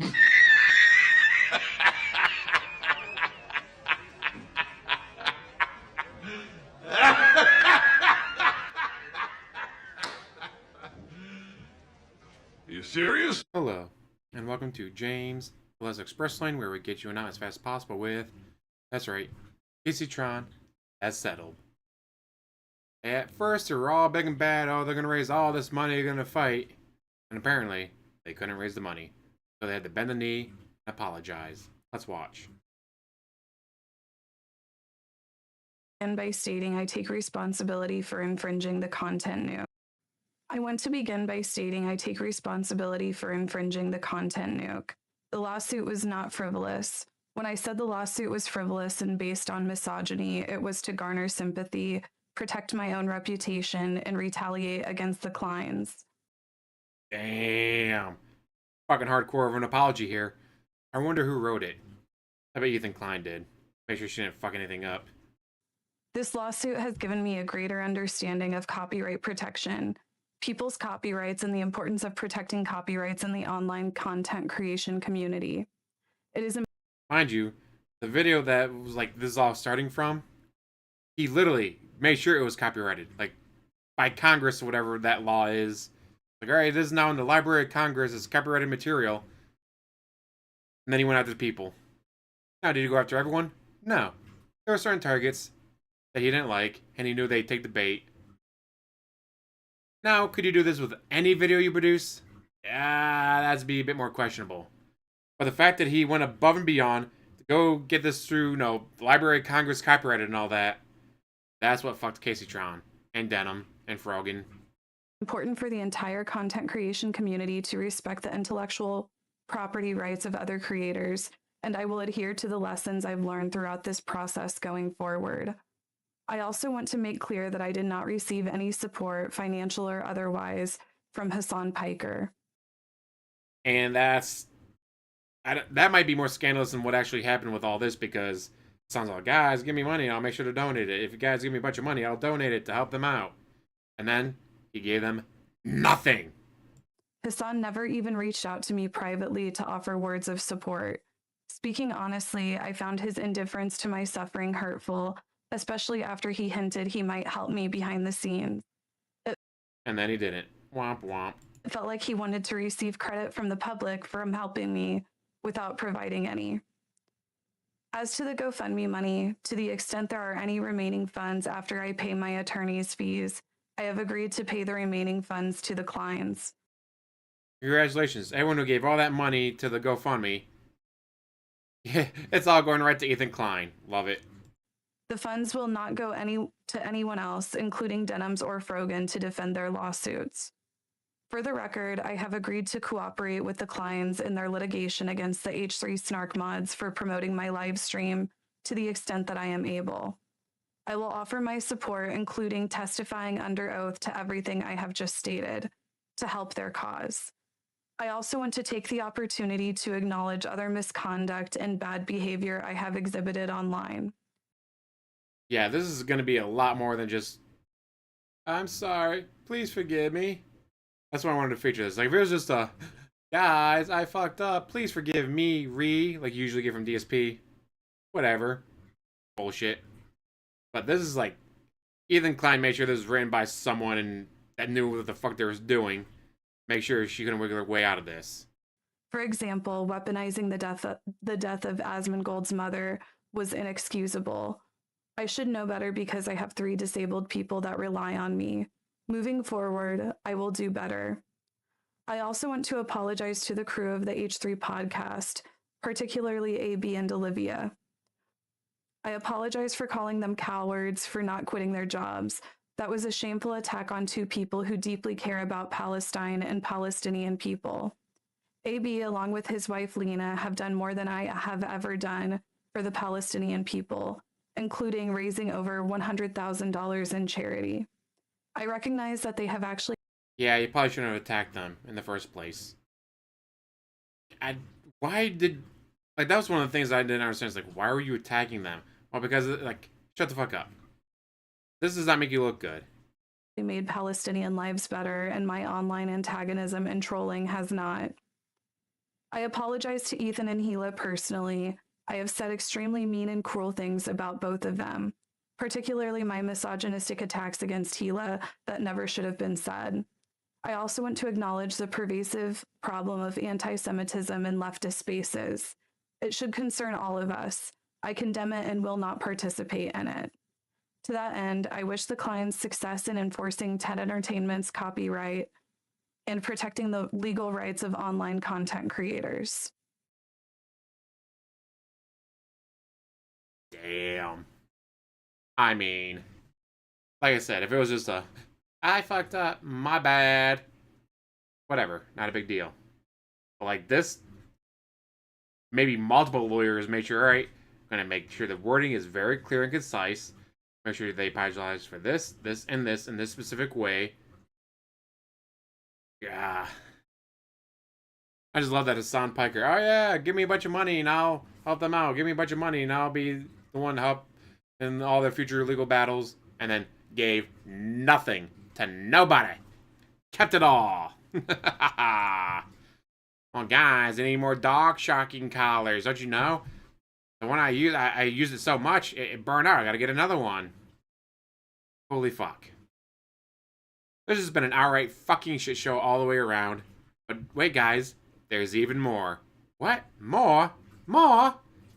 You serious? Hello, and welcome to James Plus Express Lane, where we get you an out as fast as possible with, that's right, Kaceytron has settled. At first, they were all big and bad, oh, they're gonna raise all this money, they're gonna fight, and apparently, they couldn't raise the money, so they had to bend the knee and apologize. Let's watch. And by stating I take responsibility for infringing the content nuke. I want to begin by stating I take responsibility for infringing the content nuke. The lawsuit was not frivolous. When I said the lawsuit was frivolous and based on misogyny, it was to garner sympathy, protect my own reputation, and retaliate against the Kleins. Damn. Fucking hardcore of an apology here. I wonder who wrote it. I bet Ethan Klein did. Make sure she didn't fuck anything up. This lawsuit has given me a greater understanding of copyright protection, people's copyrights, and the importance of protecting copyrights in the online content creation community. It is Mind you, the video that was like this is all starting from, he literally made sure it was copyrighted, like by Congress or whatever that law is. Like, all right, it is now in the Library of Congress, it's copyrighted material. And then he went after the people. Now, did he go after everyone? No. There were certain targets that he didn't like, and he knew they'd take the bait. Now, could you do this with any video you produce? Yeah, that'd be a bit more questionable. But the fact that he went above and beyond to go get this through, the Library of Congress copyrighted and all that, that's what fucked Kaceytron, and Denim, and Frogan. important for the entire content creation community to respect the intellectual property rights of other creators, and I will adhere to the lessons I've learned throughout this process going forward. I also want to make clear that I did not receive any support, financial or otherwise, from Hassan Piker. And that might be more scandalous than what actually happened with all this, because it sounds like, guys, give me money, I'll make sure to donate it. If you guys give me a bunch of money, I'll donate it to help them out. And then he gave them nothing. Hassan never even reached out to me privately to offer words of support. Speaking honestly, I found his indifference to my suffering hurtful, especially after he hinted he might help me behind the scenes. And then he didn't. Womp womp. It felt like he wanted to receive credit from the public for helping me without providing any. As to the GoFundMe money, to the extent there are any remaining funds after I pay my attorney's fees, I have agreed to pay the remaining funds to the Kleins. Congratulations. Everyone who gave all that money to the GoFundMe, it's all going right to Ethan Klein. Love it. The funds will not go to anyone else, including Denims or Frogan, to defend their lawsuits. For the record, I have agreed to cooperate with the Kleins in their litigation against the H3 Snark mods for promoting my live stream to the extent that I am able. I will offer my support, including testifying under oath to everything I have just stated, to help their cause. I also want to take the opportunity to acknowledge other misconduct and bad behavior I have exhibited online. Yeah, this is going to be a lot more than just, I'm sorry, please forgive me. That's why I wanted to feature this. Like, if it was just a, guys, I fucked up, please forgive me, like you usually get from DSP. Whatever. Bullshit. But this is like, Ethan Klein made sure this was written by someone that knew what the fuck they was doing. Make sure she couldn't wiggle her way out of this. For example, weaponizing the death of Asmongold's mother was inexcusable. I should know better because I have 3 disabled people that rely on me. Moving forward, I will do better. I also want to apologize to the crew of the H3 podcast, particularly AB and Olivia. I apologize for calling them cowards for not quitting their jobs. That was a shameful attack on 2 people who deeply care about Palestine and Palestinian people. AB, along with his wife Lena, have done more than I have ever done for the Palestinian people, including raising over $100,000 in charity. I recognize that they have actually... Yeah, you probably shouldn't have attacked them in the first place. That was one of the things I didn't understand. It's like, why were you attacking them? Well, because, like, shut the fuck up. This does not make you look good. made Palestinian lives better, and my online antagonism and trolling has not. I apologize to Ethan and Gila personally. I have said extremely mean and cruel things about both of them, particularly my misogynistic attacks against Gila that never should have been said. I also want to acknowledge the pervasive problem of anti Semitism in leftist spaces. It should concern all of us. I condemn it and will not participate in it. To that end, I wish the Klein's success in enforcing TED Entertainment's copyright and protecting the legal rights of online content creators. Damn. I mean, like I said, if it was just I fucked up, my bad, whatever, not a big deal. But like this, maybe multiple lawyers make sure, all right, I'm gonna make sure the wording is very clear and concise. Make sure they apologize for this, this, and this in this specific way. Yeah. I just love that Hassan Piker. Oh yeah, give me a bunch of money and I'll help them out. Give me a bunch of money and I'll be the one to help in all their future legal battles. And then gave nothing to nobody. Kept it all. Well, guys, I need more dog shocking collars. Don't you know? The one I used it so much, it burned out. I gotta get another one. Holy fuck. This has been an outright fucking shit show all the way around. But wait, guys, there's even more. What? More? More?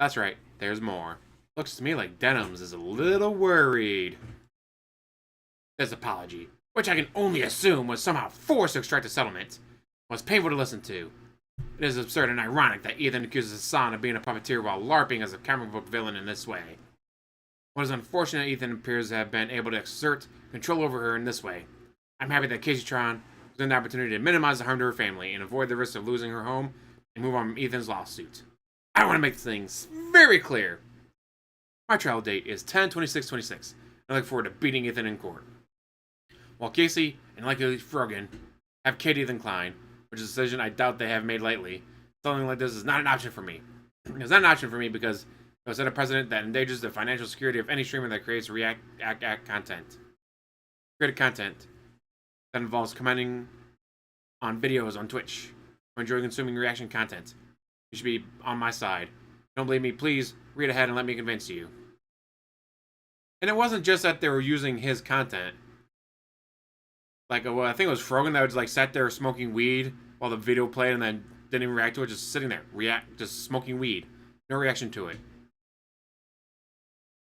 That's right, there's more. Looks to me like Denims is a little worried. This apology, which I can only assume was somehow forced to extract a settlement, was painful to listen to. It is absurd and ironic that Ethan accuses Hassan of being a puppeteer while LARPing as a comic book villain in this way. What is unfortunate, Ethan appears to have been able to exert control over her in this way. I'm happy that Kaceytron was given the opportunity to minimize the harm to her family and avoid the risk of losing her home and move on from Ethan's lawsuit. I want to make things very clear. My trial date is 10/26/26. I look forward to beating Ethan in court. While Casey and likely Frogan have Katie than Klein, which is a decision I doubt they have made lightly, something like this is not an option for me. It's not an option for me because it will set a precedent that endangers the financial security of any streamer that creates content. Created content that involves commenting on videos on Twitch or enjoying consuming reaction content. You should be on my side. Don't believe me? Please read ahead and let me convince you. And it wasn't just that they were using his content. Like, well, I think it was Frogan that was like sat there smoking weed while the video played and then didn't even react to it, just sitting there, just smoking weed. No reaction to it.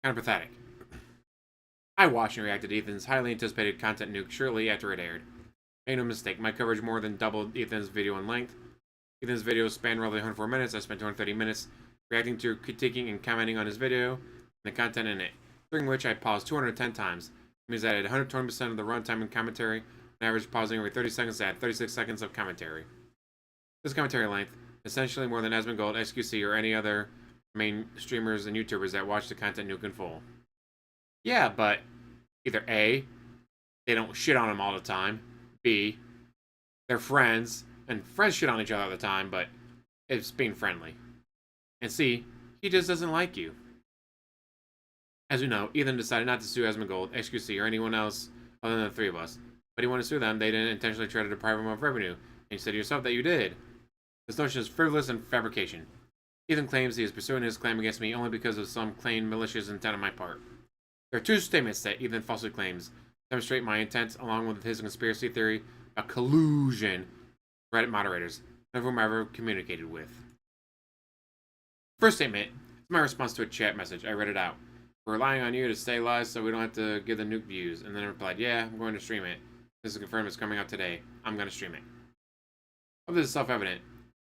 Kind of pathetic. I watched and reacted to Ethan's highly anticipated content nuke shortly after it aired. Make no mistake, my coverage more than doubled Ethan's video in length. Ethan's video spanned roughly 104 minutes. I spent 230 minutes reacting to, critiquing, and commenting on his video and the content in it, during which I paused 210 times. It means I had 120% of the runtime in commentary, on average pausing every 30 seconds to add 36 seconds of commentary. This commentary length, essentially more than Asmongold, XQC, or any other main streamers and YouTubers that watch the content nuke in full. Yeah, but either A, they don't shit on him all the time, B, they're friends, and friends shit on each other all the time, but it's being friendly, and C, he just doesn't like you. As you know, Ethan decided not to sue Asmongold, XQC, or anyone else other than the three of us. But he wanted to sue them. They didn't intentionally try to deprive him of revenue. And you said to yourself that you did. This notion is frivolous and fabrication. Ethan claims he is pursuing his claim against me only because of some claimed malicious intent on my part. There are two statements that Ethan falsely claims demonstrate my intent, along with his conspiracy theory, a collusion Reddit moderators, none of whom I ever communicated with. First statement is my response to a chat message. I read it out. We're relying on you to stay live so we don't have to give the nuke views. And then I replied, yeah, I'm going to stream it. This is confirmed, it's coming out today. I'm going to stream it. Well, this is self-evident.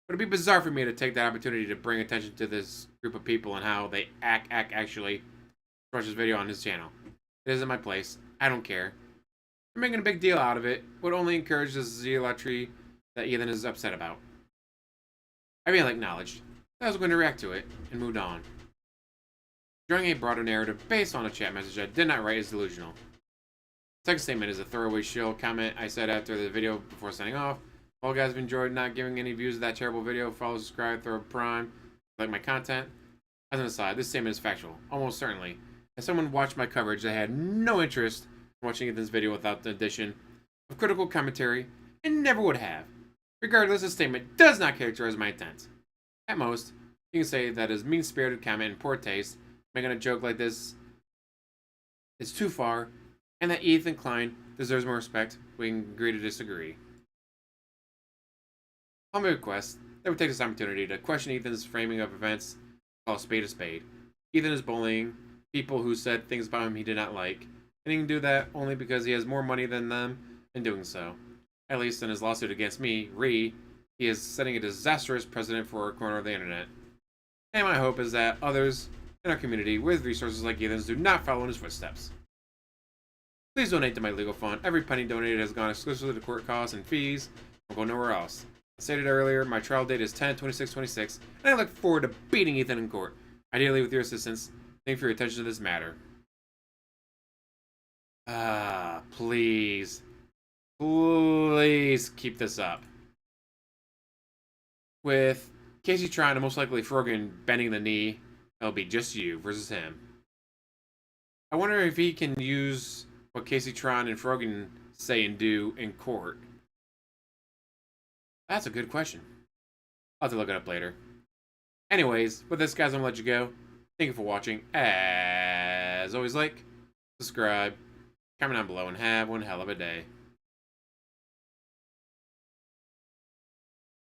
But it'd be bizarre for me to take that opportunity to bring attention to this group of people and how they actually watch this video on his channel. It isn't my place. I don't care. They're making a big deal out of it would only encourage the zealotry that Ethan is upset about. I merely acknowledged that I was going to react to it and moved on. Drawing a broader narrative based on a chat message I did not write is delusional. The second statement is a throwaway shill comment I said after the video before signing off. All guys have enjoyed not giving any views of that terrible video. Follow, subscribe, throw a prime, like my content. As an aside, this statement is factual, almost certainly. As someone watched my coverage, they had no interest in watching this video without the addition of critical commentary, and never would have. Regardless, this statement does not characterize my intent. At most, you can say that is mean-spirited comment and poor taste. Making a joke like this is too far, and that Ethan Klein deserves more respect. We can agree to disagree. Humble request that we take this opportunity to question Ethan's framing of events, call a spade a spade. Ethan is bullying people who said things about him he did not like, and he can do that only because he has more money than them in doing so. At least in his lawsuit against me, he is setting a disastrous precedent for our corner of the internet. And my hope is that others in our community with resources like Ethan's do not follow in his footsteps. Please donate to my legal fund. Every penny donated has gone exclusively to court costs and fees. Will go nowhere else. As stated earlier, my trial date is 10/26/26, and I look forward to beating Ethan in court. Ideally with your assistance. Thank you for your attention to this matter. Please. Please keep this up. With Kaceytron and most likely Frogan bending the knee, it'll be just you versus him. I wonder if he can use what Kaceytron and Frogan say and do in court. That's a good question. I'll have to look it up later. Anyways, with this, guys, I'm gonna let you go. Thank you for watching. As always, like, subscribe, comment down below, and have one hell of a day.